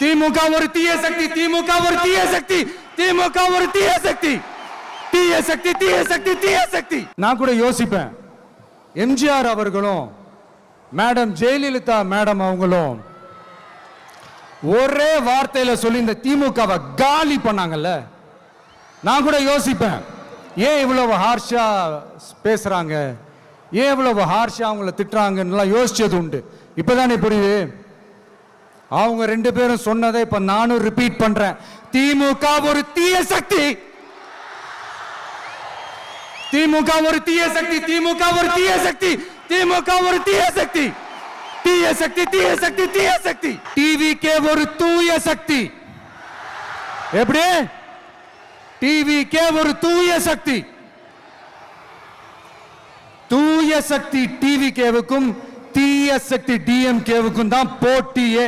திமுக ஒரு தீய சக்தி, திமுக ஒரு தீய சக்தி, திமுக ஒரு தீய சக்தி, தீய சக்தி, தீய சக்தி, தீய சக்தி. நான் கூட யோசிப்பேன், எம்ஜிஆர் அவர்களும் மேடம் ஜெயலலிதா மேடம் அவங்களும் ஒரே வார்த்தையில சொல்லி இந்த திமுகவை காலி பண்ணாங்கல்ல. நான் கூட யோசிப்பேன், ஏன் இவ்வளவு ஹார்ஷா பேசுறாங்க, ஏன் இவ்வளவு ஹார்ஷா அவங்கள திட்டுறாங்கன்னு யோசிச்சது உண்டு. இப்பதானே புரியுது. அவங்க ரெண்டு பேரும் சொன்னதை இப்ப நானும் ரிப்பீட் பண்றேன். திமுக ஒரு தீய சக்தி, திமுக ஒரு தீய சக்தி, திமுக ஒரு தீய சக்தி, திமுக ஒரு தீய சக்தி, தீய சக்தி, தீய சக்தி, தீய சக்தி. டிவிகே ஒரு தூய சக்தி. எப்படி? டிவிகே ஒரு தூய சக்தி. தூய சக்தி டிவிகேவுக்கும் தீய சக்தி டிஎம்கேவுக்கும் தான் போட்டியே.